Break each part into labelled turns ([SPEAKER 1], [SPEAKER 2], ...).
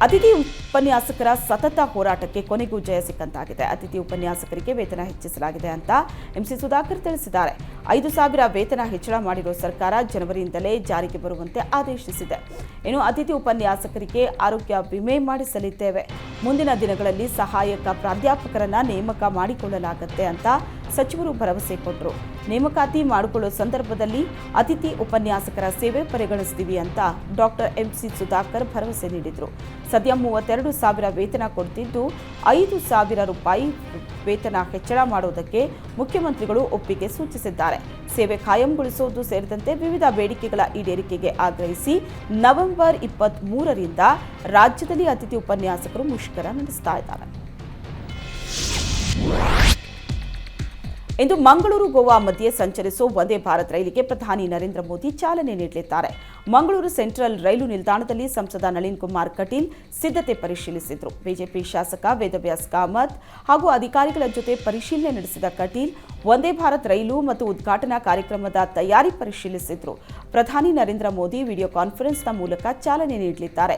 [SPEAKER 1] ಅತಿಥಿ ಉಪನ್ಯಾಸಕರ ಸತತ ಹೋರಾಟಕ್ಕೆ ಕೊನೆಗೂ ಜಯ ಸಿಕ್ಕಂತಾಗಿದೆ. ಅತಿಥಿ ಉಪನ್ಯಾಸಕರಿಗೆ ವೇತನ ಹೆಚ್ಚಿಸಲಾಗಿದೆ ಅಂತ ಎಂಸಿ ಸುಧಾಕರ್ ತಿಳಿಸಿದ್ದಾರೆ. 5,000 ವೇತನ ಹೆಚ್ಚಳ ಮಾಡಿರುವ ಸರ್ಕಾರ ಜನವರಿಯಿಂದಲೇ ಜಾರಿಗೆ ಬರುವಂತೆ ಆದೇಶಿಸಿದೆ. ಇನ್ನು ಅತಿಥಿ ಉಪನ್ಯಾಸಕರಿಗೆ ಆರೋಗ್ಯ ವಿಮೆ ಮಾಡಿಸಲಿದ್ದೇವೆ. ಮುಂದಿನ ದಿನಗಳಲ್ಲಿ ಸಹಾಯಕ ಪ್ರಾಧ್ಯಾಪಕರನ್ನ ನೇಮಕ ಮಾಡಿಕೊಳ್ಳಲಾಗುತ್ತೆ ಅಂತ ಸಚಿವರು ಭರವಸೆ ಕೊಟ್ಟರು. ನೇಮಕಾತಿ ಮಾಡಿಕೊಳ್ಳುವ ಸಂದರ್ಭದಲ್ಲಿ ಅತಿಥಿ ಉಪನ್ಯಾಸಕರ ಸೇವೆ ಪರಿಗಣಿಸ್ತೀವಿ ಅಂತ ಡಾಕ್ಟರ್ ಎಂಸಿ ಸುಧಾಕರ್ ಭರವಸೆ ನೀಡಿದರು. ಸದ್ಯ 32,000 ವೇತನ ಕೊಡ್ತಿದ್ದು 5,000 ರೂಪಾಯಿ ವೇತನ ಹೆಚ್ಚಳ ಮಾಡುವುದಕ್ಕೆ ಮುಖ್ಯಮಂತ್ರಿಗಳು ಒಪ್ಪಿಗೆ ಸೂಚಿಸಿದ್ದಾರೆ. ಸೇವೆ ಖಾಯಂಗೊಳಿಸುವುದು ಸೇರಿದಂತೆ ವಿವಿಧ ಬೇಡಿಕೆಗಳ ಈಡೇರಿಕೆಗೆ ಆಗ್ರಹಿಸಿ ನವೆಂಬರ್ 23ರಿಂದ ರಾಜ್ಯದಲ್ಲಿ ಅತಿಥಿ ಉಪನ್ಯಾಸಕರು ಮುಷ್ಕರ ನಡೆಸ್ತಾ ಇದ್ದಾರೆ. ಇಂದು ಮಂಗಳೂರು ಗೋವಾ ಮಧ್ಯೆ ಸಂಚರಿಸುವ ವಂದೇ ಭಾರತ್ ರೈಲಿಗೆ ಪ್ರಧಾನಿ ನರೇಂದ್ರ ಮೋದಿ ಚಾಲನೆ ನೀಡಲಿದ್ದಾರೆ. ಮಂಗಳೂರು ಸೆಂಟ್ರಲ್ ರೈಲು ನಿಲ್ದಾಣದಲ್ಲಿ ಸಂಸದ ನಳಿನ್ ಕುಮಾರ್ ಕಟೀಲ್ ಸಿದ್ಧತೆ ಪರಿಶೀಲಿಸಿದರು. ಬಿಜೆಪಿ ಶಾಸಕ ವೇದವ್ಯಾಸ್ ಕಾಮತ್ ಹಾಗೂ ಅಧಿಕಾರಿಗಳ ಜೊತೆ ಪರಿಶೀಲನೆ ನಡೆಸಿದ ಕಟೀಲ್ ವಂದೇ ಭಾರತ್ ರೈಲು ಮತ್ತು ಉದ್ಘಾಟನಾ ಕಾರ್ಯಕ್ರಮದ ತಯಾರಿ ಪರಿಶೀಲಿಸಿದರು. ಪ್ರಧಾನಿ ನರೇಂದ್ರ ಮೋದಿ ವಿಡಿಯೋ ಕಾನ್ಫರೆನ್ಸ್ನ ಮೂಲಕ ಚಾಲನೆ ನೀಡಲಿದ್ದಾರೆ.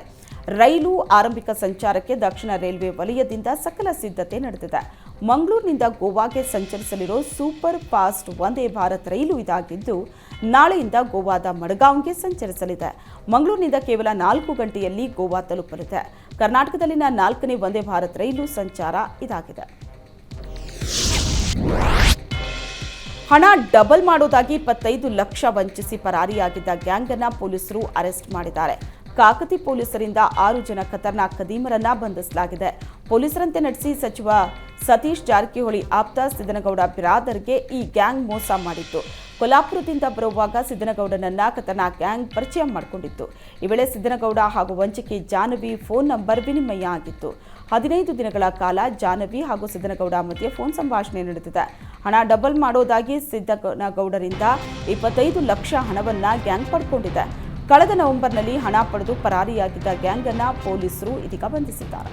[SPEAKER 1] ರೈಲು ಆರಂಭಿಕ ಸಂಚಾರಕ್ಕೆ ದಕ್ಷಿಣ ರೈಲ್ವೆ ವಲಯದಿಂದ ಸಕಲ ಸಿದ್ಧತೆ ನಡೆದಿದೆ. ಮಂಗಳೂರಿನಿಂದ ಗೋವಾಗೆ ಸಂಚರಿಸಲಿರೋ ಸೂಪರ್ ಫಾಸ್ಟ್ ವಂದೇ ಭಾರತ್ ರೈಲು ಇದಾಗಿದ್ದು ನಾಳೆಯಿಂದ ಗೋವಾದ ಮಡ್ಗಾಂವ್ಗೆ ಸಂಚರಿಸಲಿದೆ. ಮಂಗಳೂರಿನಿಂದ ಕೇವಲ 4 ಗಂಟೆಯಲ್ಲಿ ಗೋವಾ ತಲುಪಲಿದೆ. ಕರ್ನಾಟಕದಲ್ಲಿನ 4ನೇ ವಂದೇ ಭಾರತ್ ರೈಲು ಸಂಚಾರ ಇದಾಗಿದೆ. ಹಣ ಡಬಲ್ ಮಾಡೋದಾಗಿ 25 ಲಕ್ಷ ವಂಚಿಸಿ ಪರಾರಿಯಾಗಿದ್ದ ಗ್ಯಾಂಗ್ ಅನ್ನು ಪೊಲೀಸರು ಅರೆಸ್ಟ್ ಮಾಡಿದ್ದಾರೆ. ಕಾಕತಿ ಪೊಲೀಸರಿಂದ 6 ಜನ ಖತರ್ನಾಕ್ ಖದೀಮರನ್ನ ಬಂಧಿಸಲಾಗಿದೆ. ಪೊಲೀಸರಂತೆ ನಡೆಸಿ ಸಚಿವ ಸತೀಶ್ ಜಾರಕಿಹೊಳಿ ಆಪ್ತ ಸಿದ್ದನಗೌಡ ಬಿರಾದರ್ಗೆ ಈ ಗ್ಯಾಂಗ್ ಮೋಸ ಮಾಡಿತ್ತು. ಕೊಲ್ಲಾಪುರದಿಂದ ಬರುವಾಗ ಸಿದ್ದನಗೌಡನನ್ನ ಖತರ್ನಾಕ್ ಗ್ಯಾಂಗ್ ಪರಿಚಯ ಮಾಡಿಕೊಂಡಿತ್ತು. ಈ ವೇಳೆ ಸಿದ್ದನಗೌಡ ಹಾಗೂ ವಂಚಕಿ ಜಾಹ್ನವಿ ಫೋನ್ ನಂಬರ್ ವಿನಿಮಯ ಆಗಿತ್ತು. 15 ದಿನಗಳ ಕಾಲ ಜಾಹ್ನವಿ ಹಾಗೂ ಸಿದ್ದನಗೌಡ ಮಧ್ಯೆ ಫೋನ್ ಸಂಭಾಷಣೆ ನಡೆದಿದೆ. ಹಣ ಡಬಲ್ ಮಾಡೋದಾಗಿ ಸಿದ್ದನಗೌಡರಿಂದ 25 ಲಕ್ಷ ಹಣವನ್ನ ಗ್ಯಾಂಗ್ ಪಡ್ಕೊಂಡಿದೆ. ಕಳೆದ ನವೆಂಬರ್ನಲ್ಲಿ ಹಣ ಪಡೆದು ಪರಾರಿಯಾಗಿದ್ದ ಗ್ಯಾಂಗ್ ಅನ್ನ ಪೊಲೀಸರು ಇದೀಗ ಬಂಧಿಸಿದ್ದಾರೆ.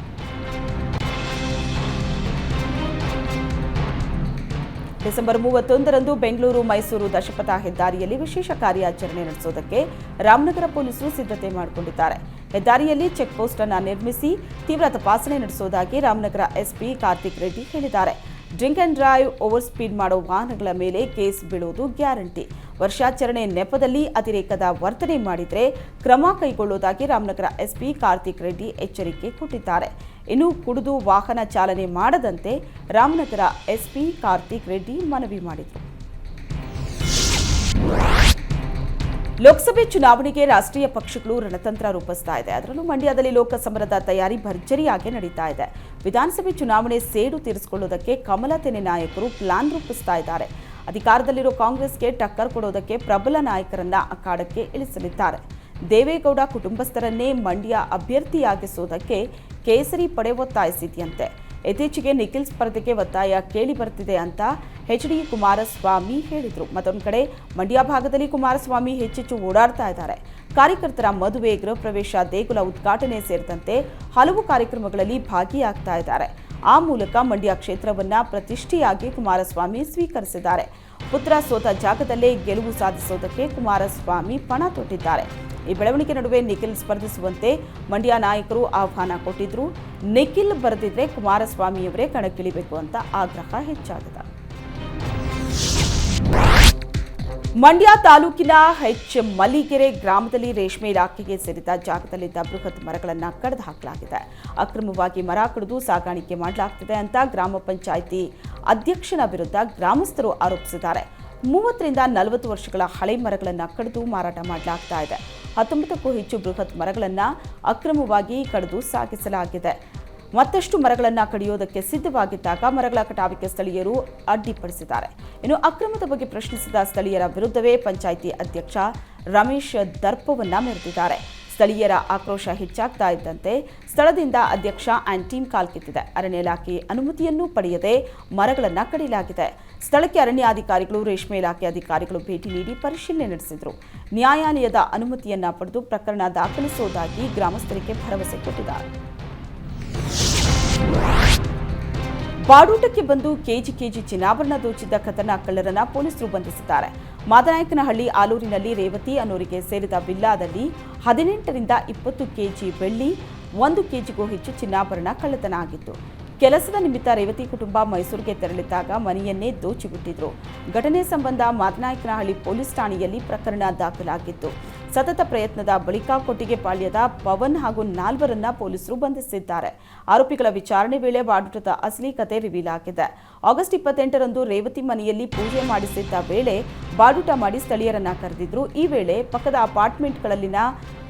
[SPEAKER 1] ಡಿಸೆಂಬರ್ 31ರಂದು ಬೆಂಗಳೂರು ಮೈಸೂರು ದಶಪಥ ಹೆದ್ದಾರಿಯಲ್ಲಿ ವಿಶೇಷ ಕಾರ್ಯಾಚರಣೆ ನಡೆಸುವುದಕ್ಕೆ ರಾಮನಗರ ಪೊಲೀಸರು ಸಿದ್ಧತೆ ಮಾಡಿಕೊಂಡಿದ್ದಾರೆ. ಹೆದ್ದಾರಿಯಲ್ಲಿ ಚೆಕ್ ಪೋಸ್ಟ್ ಅನ್ನು ನಿರ್ಮಿಸಿ ತೀವ್ರ ತಪಾಸಣೆ ನಡೆಸುವುದಾಗಿ ರಾಮನಗರ ಎಸ್ಪಿ ಕಾರ್ತಿಕ್ ರೆಡ್ಡಿ ಹೇಳಿದ್ದಾರೆ. Drink and drive, over speed ಮಾಡೋ ವಾಹನಗಳ ಮೇಲೆ ಕೇಸ್ ಬೀಳುವುದು ಗ್ಯಾರಂಟಿ. ವರ್ಷಾಚರಣೆ ನೆಪದಲ್ಲಿ ಅತಿರೇಕದ ವರ್ತನೆ ಮಾಡಿದರೆ ಕ್ರಮ ಕೈಗೊಳ್ಳುವುದಾಗಿ ರಾಮನಗರ ಎಸ್ಪಿ ಕಾರ್ತಿಕ್ ರೆಡ್ಡಿ ಎಚ್ಚರಿಕೆ ಕೊಟ್ಟಿದ್ದಾರೆ. ಇನ್ನು ಕುಡಿದು ವಾಹನ ಚಾಲನೆ ಮಾಡದಂತೆ ರಾಮನಗರ ಎಸ್ಪಿ ಕಾರ್ತಿಕ್ ರೆಡ್ಡಿ ಮನವಿ ಮಾಡಿದರು. ಲೋಕಸಭೆ ಚುನಾವಣೆಗೆ ರಾಷ್ಟ್ರೀಯ ಪಕ್ಷಗಳು ರಣತಂತ್ರ ರೂಪಿಸ್ತಾ ಇದೆ. ಅದರಲ್ಲೂ ಮಂಡ್ಯದಲ್ಲಿ ಲೋಕಸಮರದ ತಯಾರಿ ಭರ್ಜರಿಯಾಗಿ ನಡೀತಾ ಇದೆ. ವಿಧಾನಸಭೆ ಚುನಾವಣೆ ಸೇಡು ತೀರಿಸಿಕೊಳ್ಳುವುದಕ್ಕೆ ಕಮಲ ತೆನೆ ನಾಯಕರು ಪ್ಲಾನ್ ರೂಪಿಸ್ತಾ ಇದ್ದಾರೆ. ಅಧಿಕಾರದಲ್ಲಿರೋ ಕಾಂಗ್ರೆಸ್ಗೆ ಟಕ್ಕರ್ ಕೊಡೋದಕ್ಕೆ ಪ್ರಬಲ ನಾಯಕರನ್ನ ಅಖಾಡಕ್ಕೆ ಇಳಿಸಲಿದ್ದಾರೆ. ದೇವೇಗೌಡ ಕುಟುಂಬಸ್ಥರನ್ನೇ ಮಂಡ್ಯ ಅಭ್ಯರ್ಥಿಯಾಗಿಸುವುದಕ್ಕೆ ಕೇಸರಿ ಪಡೆ ಒತ್ತಾಯಿಸಿದೆಯಂತೆ. ಇತ್ತೀಚೆಗೆ ನಿಖಿಲ್ ಸ್ಪರ್ಧೆಗೆ ಒತ್ತಾಯ ಕೇಳಿ ಬರ್ತಿದೆ ಅಂತ ಎಚ್.ಡಿ. ಕುಮಾರಸ್ವಾಮಿ ಹೇಳಿದರು. ಮತ್ತೊಂದು ಕಡೆ ಮಂಡ್ಯ ಭಾಗದಲ್ಲಿ ಕುಮಾರಸ್ವಾಮಿ ಹೆಚ್ಚೆಚ್ಚು ಓಡಾಡ್ತಾ ಇದ್ದಾರೆ. ಕಾರ್ಯಕರ್ತರ ಮದುವೆ, ಗೃಹ ಪ್ರವೇಶ, ದೇಗುಲ ಉದ್ಘಾಟನೆ ಸೇರಿದಂತೆ ಹಲವು ಕಾರ್ಯಕ್ರಮಗಳಲ್ಲಿ ಭಾಗಿಯಾಗ್ತಾ ಇದ್ದಾರೆ. ಆ ಮೂಲಕ ಮಂಡ್ಯ ಕ್ಷೇತ್ರವನ್ನ ಪ್ರತಿಷ್ಠೆಯಾಗಿ ಕುಮಾರಸ್ವಾಮಿ ಸ್ವೀಕರಿಸಿದ್ದಾರೆ. ಪುತ್ರ ಸೋತ ಜಾಗದಲ್ಲೇ ಗೆಲುವು ಸಾಧಿಸುವುದಕ್ಕೆ ಕುಮಾರಸ್ವಾಮಿ ಪಣ ತೊಟ್ಟಿದ್ದಾರೆ. ಈ ಬೆಳವಣಿಗೆ ನಡುವೆ ನಿಖಿಲ್ ಸ್ಪರ್ಧಿಸುವಂತೆ ಮಂಡ್ಯ ನಾಯಕರು ಆಹ್ವಾನ ಕೊಟ್ಟಿದ್ರು. ನಿಖಿಲ್ ಬರೆದಿದ್ರೆ ಕುಮಾರಸ್ವಾಮಿಯವರೇ ಕಣಕ್ಕಿಳಿಬೇಕು ಅಂತ ಆಗ್ರಹ ಹೆಚ್ಚಾಗಿದೆ. ಮಂಡ್ಯ ತಾಲೂಕಿನ ಮಲ್ಲಿಗೆರೆ ಗ್ರಾಮದಲ್ಲಿ ರೇಷ್ಮೆ ಇಲಾಖೆಗೆ ಸೇರಿದ ಜಾಗದಲ್ಲಿದ್ದ ಬೃಹತ್ ಮರಗಳನ್ನು ಕಡಿದು ಹಾಕಲಾಗಿದೆ. ಅಕ್ರಮವಾಗಿ ಮರ ಕಡಿದು ಸಾಗಾಣಿಕೆ ಮಾಡಲಾಗ್ತಿದೆ ಅಂತ ಗ್ರಾಮ ಪಂಚಾಯಿತಿ ಅಧ್ಯಕ್ಷನ ವಿರುದ್ಧ ಗ್ರಾಮಸ್ಥರು ಆರೋಪಿಸಿದ್ದಾರೆ. 30ರಿಂದ 40 ವರ್ಷಗಳ ಹಳೆ ಮರಗಳನ್ನು ಕಡಿದು ಮಾರಾಟ ಮಾಡಲಾಗ್ತಾ ಇದೆ. 19ಕ್ಕೂ ಹೆಚ್ಚು ಬೃಹತ್ ಮರಗಳನ್ನು ಅಕ್ರಮವಾಗಿ ಕಡಿದು ಸಾಗಿಸಲಾಗಿದೆ. ಮತ್ತಷ್ಟು ಮರಗಳನ್ನು ಕಡಿಯೋದಕ್ಕೆ ಸಿದ್ಧವಾಗಿದ್ದಾಗ ಮರಗಳ ಕಟಾವಿಗೆ ಸ್ಥಳೀಯರು ಅಡ್ಡಿಪಡಿಸಿದ್ದಾರೆ. ಇನ್ನು ಅಕ್ರಮದ ಬಗ್ಗೆ ಪ್ರಶ್ನಿಸಿದ ಸ್ಥಳೀಯರ ವಿರುದ್ಧವೇ ಪಂಚಾಯಿತಿ ಅಧ್ಯಕ್ಷ ರಮೇಶ್ ದರ್ಪವನ್ನ ಮೆರೆದಿದ್ದಾರೆ. ಸ್ಥಳೀಯರ ಆಕ್ರೋಶ ಹೆಚ್ಚಾಗ್ತಾ ಇದ್ದಂತೆ ಸ್ಥಳದಿಂದ ಅಧ್ಯಕ್ಷ ಆ್ಯಂಡ್ ಟೀಮ್ ಕಾಲ್ಕಿತ್ತಿದೆ. ಅರಣ್ಯ ಇಲಾಖೆ ಅನುಮತಿಯನ್ನು ಪಡೆಯದೆ ಮರಗಳನ್ನು ಕಡಿಯಲಾಗಿದೆ. ಸ್ಥಳಕ್ಕೆ ಅರಣ್ಯಾಧಿಕಾರಿಗಳು, ರೇಷ್ಮೆ ಇಲಾಖೆ ಅಧಿಕಾರಿಗಳು ಭೇಟಿ ನೀಡಿ ಪರಿಶೀಲನೆ ನಡೆಸಿದರು. ನ್ಯಾಯಾಲಯದ ಅನುಮತಿಯನ್ನ ಪಡೆದು ಪ್ರಕರಣ ದಾಖಲಿಸುವುದಾಗಿ ಗ್ರಾಮಸ್ಥರಿಗೆ ಭರವಸೆ ಕೊಟ್ಟಿದ್ದಾರೆ. ಬಾಡೂಟಕ್ಕೆ ಬಂದು ಕೆಜಿ ಚಿನ್ನಾಭರಣ ದೋಚಿದ್ದ ಖತರ್ನಾಕ್ ಕಳ್ಳರನ್ನ ಪೊಲೀಸರು ಬಂಧಿಸಿದ್ದಾರೆ. ಮಾದನಾಯಕನಹಳ್ಳಿ ಆಲೂರಿನಲ್ಲಿ ರೇವತಿ ಅನ್ನೋರಿಗೆ ಸೇರಿದ ವಿಲ್ಲಾದಲ್ಲಿ 18ರಿಂದ 20 ಕೆಜಿ ಬೆಳ್ಳಿ, 1 ಕೆಜಿಗೂ ಹೆಚ್ಚು ಚಿನ್ನಾಭರಣ ಕಳ್ಳತನ ಆಗಿತ್ತು. ಕೆಲಸದ ನಿಮಿತ್ತ ರೇವತಿ ಕುಟುಂಬ ಮೈಸೂರಿಗೆ ತೆರಳಿದ್ದಾಗ ಮನೆಯನ್ನೇ ದೋಚಿಬಿಟ್ಟಿದ್ರು. ಘಟನೆ ಸಂಬಂಧ ಮಾದನಾಯಕನಹಳ್ಳಿ ಪೊಲೀಸ್ ಠಾಣೆಯಲ್ಲಿ ಪ್ರಕರಣ ದಾಖಲಾಗಿತ್ತು. ಸತತ ಪ್ರಯತ್ನದ ಬಳಿಕ ಕೊಟ್ಟಿಗೆಪಾಳ್ಯದ ಪವನ್ ಹಾಗೂ 4 ಪೊಲೀಸರು ಬಂಧಿಸಿದ್ದಾರೆ. ಆರೋಪಿಗಳ ವಿಚಾರಣೆ ವೇಳೆ ಬಾಡುಟದ ಅಸಲಿ ಕತೆ ರಿವೀಲ್ ಆಗಿದೆ. ಆಗಸ್ಟ್ 28ರಂದು ರೇವತಿ ಮನೆಯಲ್ಲಿ ಪೂಜೆ ಮಾಡಿಸಿದ್ದ ವೇಳೆ ಬಾಡುಟ ಮಾಡಿ ಸ್ಥಳೀಯರನ್ನ ಕರೆದಿದ್ರು. ಈ ವೇಳೆ ಪಕ್ಕದ ಅಪಾರ್ಟ್ಮೆಂಟ್ಗಳಲ್ಲಿನ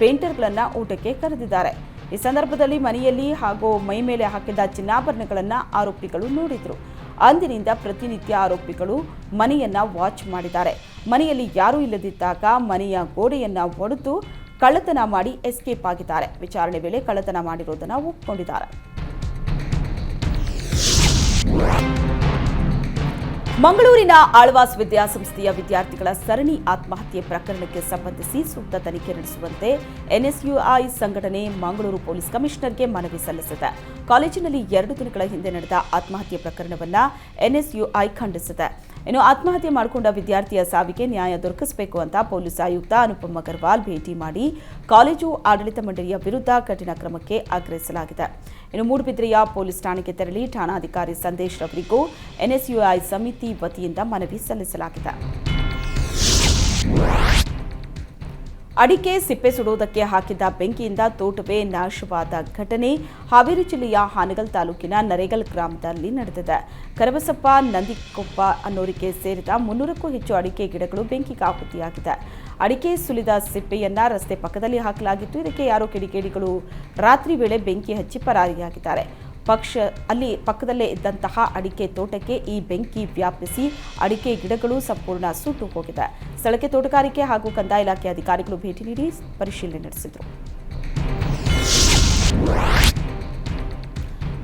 [SPEAKER 1] ಪೇಂಟರ್ಗಳನ್ನ ಊಟಕ್ಕೆ ಕರೆದಿದ್ದಾರೆ. ಈ ಸಂದರ್ಭದಲ್ಲಿ ಮನೆಯಲ್ಲಿ ಹಾಗೂ ಮೈ ಮೇಲೆ ಹಾಕಿದ್ದ ಚಿನ್ನಾಭರಣಗಳನ್ನು ಆರೋಪಿಗಳು ನೋಡಿದ್ರು. ಅಂದಿನಿಂದ ಪ್ರತಿನಿತ್ಯ ಆರೋಪಿಗಳು ಮನೆಯನ್ನ ವಾಚ್ ಮಾಡಿದ್ದಾರೆ. ಮನೆಯಲ್ಲಿ ಯಾರೂ ಇಲ್ಲದಿದ್ದಾಗ ಮನೆಯ ಗೋಡೆಯನ್ನ ಒಡೆದು ಕಳ್ಳತನ ಮಾಡಿ ಎಸ್ಕೇಪ್ ಆಗಿದ್ದಾರೆ. ವಿಚಾರಣೆ ವೇಳೆ ಕಳ್ಳತನ ಮಾಡಿರುವುದನ್ನು ಒಪ್ಪಿಕೊಂಡಿದ್ದಾರೆ. ಮಂಗಳೂರಿನ ಆಳ್ವಾಸ್ ವಿದ್ಯಾಸಂಸ್ಥೆಯ ವಿದ್ಯಾರ್ಥಿಗಳ ಸರಣಿ ಆತ್ಮಹತ್ಯೆ ಪ್ರಕರಣಕ್ಕೆ ಸಂಬಂಧಿಸಿ ಸೂಕ್ತ ತನಿಖೆ ನಡೆಸುವಂತೆ ಎನ್ಎಸ್ಯುಐ ಸಂಘಟನೆ ಮಂಗಳೂರು ಪೊಲೀಸ್ ಕಮಿಷನರ್ಗೆ ಮನವಿ ಸಲ್ಲಿಸಿದೆ. ಕಾಲೇಜಿನಲ್ಲಿ 2 ದಿನಗಳ ಹಿಂದೆ ನಡೆದ ಆತ್ಮಹತ್ಯೆ ಪ್ರಕರಣವನ್ನು ಎನ್ಎಸ್ಯುಐ ಖಂಡಿಸಿದೆ. ಇನ್ನು ಆತ್ಮಹತ್ಯೆ ಮಾಡಿಕೊಂಡ ವಿದ್ಯಾರ್ಥಿಯ ಸಾವಿಗೆ ನ್ಯಾಯ ದೊರಕಿಸಬೇಕು ಅಂತ ಪೊಲೀಸ್ ಆಯುಕ್ತ ಅನುಪಮ್ ಅಗರ್ವಾಲ್ ಭೇಟಿ ಮಾಡಿ ಕಾಲೇಜು ಆಡಳಿತ ಮಂಡಳಿಯ ವಿರುದ್ಧ ಕಠಿಣ ಕ್ರಮಕ್ಕೆ ಆಗ್ರಹಿಸಲಾಗಿದೆ. ಇನ್ನು ಮೂಡುಬಿದ್ರೆಯ ಪೊಲೀಸ್ ಠಾಣೆಗೆ ತೆರಳಿ ಠಾಣಾಧಿಕಾರಿ ಸಂದೇಶ್ ರವರಿಗೂ ಎನ್ಎಸ್ಯುಐ ಸಮಿತಿ ವತಿಯಿಂದ ಮನವಿ ಸಲ್ಲಿಸಲಾಗಿದೆ. ಅಡಿಕೆ ಸಿಪ್ಪೆ ಸುಡುವುದಕ್ಕೆ ಹಾಕಿದ್ದ ಬೆಂಕಿಯಿಂದ ತೋಟವೇ ನಾಶವಾದ ಘಟನೆ ಹಾವೇರಿ ಜಿಲ್ಲೆಯ ಹಾನಗಲ್ ತಾಲೂಕಿನ ನರೇಗಲ್ ಗ್ರಾಮದಲ್ಲಿ ನಡೆದಿದೆ. ಕರಬಸಪ್ಪ ನಂದಿಕೊಪ್ಪ ಅನ್ನೋರಿಗೆ ಸೇರಿದ 300ಕ್ಕೂ ಹೆಚ್ಚು ಅಡಿಕೆ ಗಿಡಗಳು ಬೆಂಕಿಗೆ ಆಹುತಿಯಾಗಿದೆ. ಅಡಿಕೆ ಸುಲಿದ ಸಿಪ್ಪೆಯನ್ನ ರಸ್ತೆ ಪಕ್ಕದಲ್ಲಿ ಹಾಕಲಾಗಿತ್ತು. ಇದಕ್ಕೆ ಯಾರೋ ಕಿಡಿಗೇಡಿಗಳು ರಾತ್ರಿ ವೇಳೆ ಬೆಂಕಿ ಹಚ್ಚಿ ಪರಾರಿಯಾಗಿದ್ದಾರೆ. ಅಲ್ಲಿ ಪಕ್ಕದಲ್ಲೇ ಇದ್ದಂತಹ ಅಡಿಕೆ ತೋಟಕ್ಕೆ ಈ ಬೆಂಕಿ ವ್ಯಾಪಿಸಿ ಅಡಿಕೆ ಗಿಡಗಳು ಸಂಪೂರ್ಣ ಸುಟ್ಟು ಹೋಗಿದೆ. ಸ್ಥಳಕ್ಕೆ ತೋಟಗಾರಿಕೆ ಹಾಗೂ ಕಂದಾಯ ಇಲಾಖೆ ಅಧಿಕಾರಿಗಳು ಭೇಟಿ ನೀಡಿ ಪರಿಶೀಲನೆ ನಡೆಸಿದರು.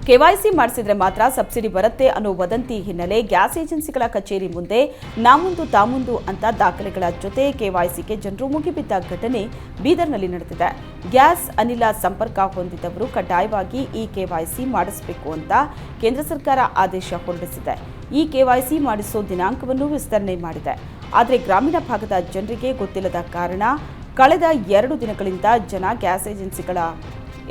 [SPEAKER 1] ಕೆವೈಸಿ ಮಾಡಿಸಿದ್ರೆ ಮಾತ್ರ ಸಬ್ಸಿಡಿ ಬರುತ್ತೆ ಅನ್ನೋ ವದಂತಿ ಹಿನ್ನೆಲೆ ಗ್ಯಾಸ್ ಏಜೆನ್ಸಿಗಳ ಕಚೇರಿ ಮುಂದೆ ನಾಮುಂದು ತಾಮುಂದು ಅಂತ ದಾಖಲೆಗಳ ಜೊತೆ ಕೆವೈಸಿಗೆ ಜನರು ಮುಗಿಬಿದ್ದ ಘಟನೆ ಬೀದರ್ನಲ್ಲಿ ನಡೆದಿದೆ. ಗ್ಯಾಸ್ ಅನಿಲ ಸಂಪರ್ಕ ಹೊಂದಿದವರು ಕಡ್ಡಾಯವಾಗಿ ಈ ಕೆವೈಸಿ ಮಾಡಿಸಬೇಕು ಅಂತ ಕೇಂದ್ರ ಸರ್ಕಾರ ಆದೇಶ ಹೊರಡಿಸಿದೆ. ಈ ಕೆವೈಸಿ ಮಾಡಿಸೋ ದಿನಾಂಕವನ್ನು ವಿಸ್ತರಣೆ ಮಾಡಿದೆ. ಆದರೆ ಗ್ರಾಮೀಣ ಭಾಗದ ಜನರಿಗೆ ಗೊತ್ತಿಲ್ಲದ ಕಾರಣ ಕಳೆದ 2 ದಿನಗಳಿಂದ ಜನ ಗ್ಯಾಸ್ ಏಜೆನ್ಸಿಗಳ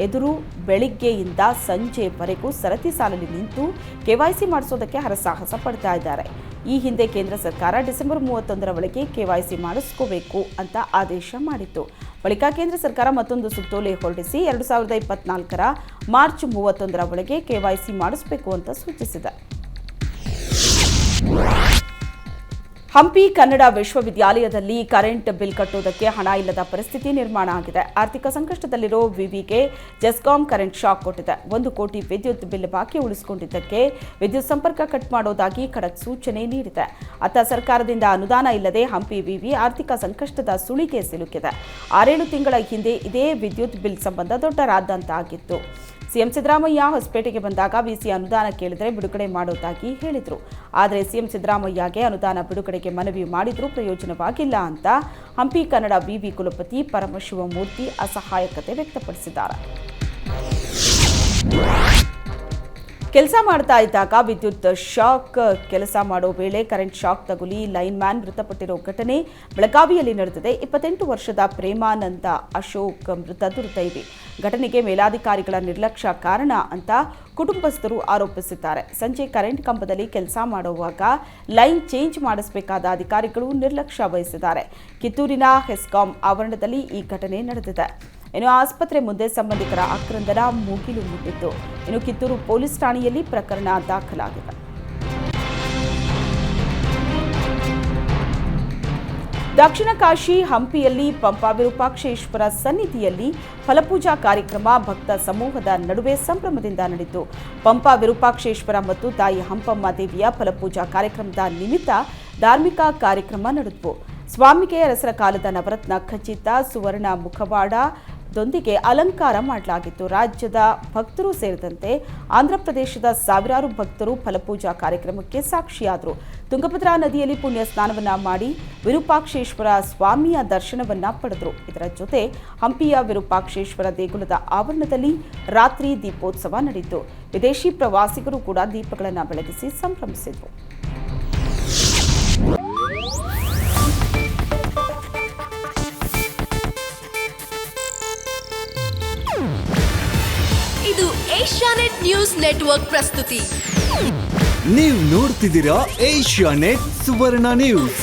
[SPEAKER 1] ಎದುರು ಬೆಳಿಗ್ಗೆಯಿಂದ ಸಂಜೆವರೆಗೂ ಸರತಿ ಸಾಲಲ್ಲಿ ನಿಂತು ಕೆವೈಸಿ ಮಾಡಿಸೋದಕ್ಕೆ ಹರಸಾಹಸ ಪಡ್ತಾ ಇದ್ದಾರೆ. ಈ ಹಿಂದೆ ಕೇಂದ್ರ ಸರ್ಕಾರ ಡಿಸೆಂಬರ್ 31ರ ಒಳಗೆ ಕೆವೈಸಿ ಮಾಡಿಸ್ಕೋಬೇಕು ಅಂತ ಆದೇಶ ಮಾಡಿತ್ತು. ಬಳಿಕ ಕೇಂದ್ರ ಸರ್ಕಾರ ಮತ್ತೊಂದು ಸುತ್ತೋಲೆ ಹೊರಡಿಸಿ 2024ರ ಮಾರ್ಚ್ 31ರ ಒಳಗೆ ಕೆವೈಸಿ ಮಾಡಿಸಬೇಕು ಅಂತ ಸೂಚಿಸಿದೆ. ಹಂಪಿ ಕನ್ನಡ ವಿಶ್ವವಿದ್ಯಾಲಯದಲ್ಲಿ ಕರೆಂಟ್ ಬಿಲ್ ಕಟ್ಟುವುದಕ್ಕೆ ಹಣ ಇಲ್ಲದ ಪರಿಸ್ಥಿತಿ ನಿರ್ಮಾಣ ಆಗಿದೆ. ಆರ್ಥಿಕ ಸಂಕಷ್ಟದಲ್ಲಿರೋ ವಿವಿಗೆ ಜೆಸ್ಕಾಂ ಕರೆಂಟ್ ಶಾಕ್ ಕೊಟ್ಟಿದೆ. 1 ಕೋಟಿ ವಿದ್ಯುತ್ ಬಿಲ್ ಬಾಕಿ ಉಳಿಸಿಕೊಂಡಿದ್ದಕ್ಕೆ ವಿದ್ಯುತ್ ಸಂಪರ್ಕ ಕಟ್ ಮಾಡೋದಾಗಿ ಖಡಕ್ ಸೂಚನೆ ನೀಡಿದೆ. ಅತ್ತ ಸರ್ಕಾರದಿಂದ ಅನುದಾನ ಇಲ್ಲದೆ ಹಂಪಿ ವಿವಿ ಆರ್ಥಿಕ ಸಂಕಷ್ಟದ ಸುಳಿಗೆ ಸಿಲುಕಿದೆ. 6-7 ತಿಂಗಳ ಹಿಂದೆ ಇದೇ ವಿದ್ಯುತ್ ಬಿಲ್ ಸಂಬಂಧ ದೊಡ್ಡ ರಾದ್ಧಾಂತ ಆಗಿತ್ತು. ಸಿಎಂ ಸಿದ್ದರಾಮಯ್ಯ ಹೊಸಪೇಟೆಗೆ ಬಂದಾಗ ವಿಸಿ ಅನುದಾನ ಕೇಳಿದರೆ ಬಿಡುಗಡೆ ಮಾಡೋದಾಗಿ ಹೇಳಿದರು. ಆದರೆ ಸಿಎಂ ಸಿದ್ದರಾಮಯ್ಯಗೆ ಅನುದಾನ ಬಿಡುಗಡೆಗೆ ಮನವಿ ಮಾಡಿದರೂ ಪ್ರಯೋಜನವಾಗಿಲ್ಲ ಅಂತ ಹಂಪಿ ಕನ್ನಡ ವಿವಿ ಕುಲಪತಿ ಪರಮಶಿವಮೂರ್ತಿ ಅಸಹಾಯಕತೆ ವ್ಯಕ್ತಪಡಿಸಿದ್ದಾರೆ. ಕೆಲಸ ಮಾಡ್ತಾ ಇದ್ದಾಗ ವಿದ್ಯುತ್ ಶಾಕ್ ಕೆಲಸ ಮಾಡೋ ವೇಳೆ ಕರೆಂಟ್ ಶಾಕ್ ತಗುಲಿ ಲೈನ್ ಮ್ಯಾನ್ ಮೃತಪಟ್ಟಿರೋ ಘಟನೆ ಬೆಳಗಾವಿಯಲ್ಲಿ ನಡೆದಿದೆ. 28 ವರ್ಷದ ಪ್ರೇಮಾನಂದ ಅಶೋಕ್ ಮೃತ ದುರ್ದೈವಿ. ಘಟನೆಗೆ ಮೇಲಾಧಿಕಾರಿಗಳ ನಿರ್ಲಕ್ಷ್ಯ ಕಾರಣ ಅಂತ ಕುಟುಂಬಸ್ಥರು ಆರೋಪಿಸಿದ್ದಾರೆ. ಸಂಜೆ ಕರೆಂಟ್ ಕಂಬದಲ್ಲಿ ಕೆಲಸ ಮಾಡುವಾಗ ಲೈನ್ ಚೇಂಜ್ ಮಾಡಿಸಬೇಕಾದ ಅಧಿಕಾರಿಗಳು ನಿರ್ಲಕ್ಷ್ಯ ವಹಿಸಿದ್ದಾರೆ. ಕಿತ್ತೂರಿನ ಹೆಸ್ಕಾಂ ಆವರಣದಲ್ಲಿ ಈ ಘಟನೆ ನಡೆದಿದೆ. ಇನ್ನು ಆಸ್ಪತ್ರೆ ಮುಂದೆ ಸಂಬಂಧಿಕರ ಆಕ್ರಂದನ ಮುಗಿಲು ಮುಟ್ಟಿತ್ತು. ಇನ್ನು ಕಿತ್ತೂರು ಪೊಲೀಸ್ ಠಾಣೆಯಲ್ಲಿ ಪ್ರಕರಣ ದಾಖಲಾಗಿದೆ. ದಕ್ಷಿಣ ಕಾಶಿ ಹಂಪಿಯಲ್ಲಿ ಪಂಪಾ ವಿರೂಪಾಕ್ಷೇಶ್ವರ ಸನ್ನಿಧಿಯಲ್ಲಿ ಫಲಪೂಜಾ ಕಾರ್ಯಕ್ರಮ ಭಕ್ತ ಸಮೂಹದ ನಡುವೆ ಸಂಭ್ರಮದಿಂದ ನಡೆಯಿತು. ಪಂಪಾ ವಿರೂಪಾಕ್ಷೇಶ್ವರ ಮತ್ತು ತಾಯಿ ಹಂಪಮ್ಮ ದೇವಿಯ ಫಲಪೂಜಾ ಕಾರ್ಯಕ್ರಮದ ನಿಮಿತ್ತ ಧಾರ್ಮಿಕ ಕಾರ್ಯಕ್ರಮ ನಡೆದವು. ಸ್ವಾಮಿಗೆ ಅರಸರ ಕಾಲದ ನವರತ್ನ ಖಚಿತ ಸುವರ್ಣ ಮುಖವಾಡದೊಂದಿಗೆ ಅಲಂಕಾರ ಮಾಡಲಾಗಿತ್ತು. ರಾಜ್ಯದ ಭಕ್ತರು ಸೇರಿದಂತೆ ಆಂಧ್ರಪ್ರದೇಶದ ಸಾವಿರಾರು ಭಕ್ತರು ಫಲಪೂಜಾ ಕಾರ್ಯಕ್ರಮಕ್ಕೆ ಸಾಕ್ಷಿಯಾದರು. ತುಂಗಭದ್ರಾ ನದಿಯಲ್ಲಿ ಪುಣ್ಯ ಸ್ನಾನವನ್ನ ಮಾಡಿ ವಿರೂಪಾಕ್ಷೇಶ್ವರ ಸ್ವಾಮಿಯ ದರ್ಶನವನ್ನ ಪಡೆದರು. ಇದರ ಜೊತೆ ಹಂಪಿಯ ವಿರೂಪಾಕ್ಷೇಶ್ವರ ದೇಗುಲದ ಆವರಣದಲ್ಲಿ ರಾತ್ರಿ ದೀಪೋತ್ಸವ ನಡೆಯಿತು. ವಿದೇಶಿ ಪ್ರವಾಸಿಗರು ಕೂಡ ದೀಪಗಳನ್ನು ಬೆಳಗಿಸಿ ಸಂಭ್ರಮಿಸಿದರು.
[SPEAKER 2] ಇದು ಏಷ್ಯಾನೆಟ್ ನ್ಯೂಸ್ ನೆಟ್ವರ್ಕ್ ಪ್ರಸ್ತುತಿ.
[SPEAKER 3] ನೀವು ನೋಡ್ತಿದ್ದೀರಾ ಏಷ್ಯಾನೆಟ್ ಸುವರ್ಣ ನ್ಯೂಸ್.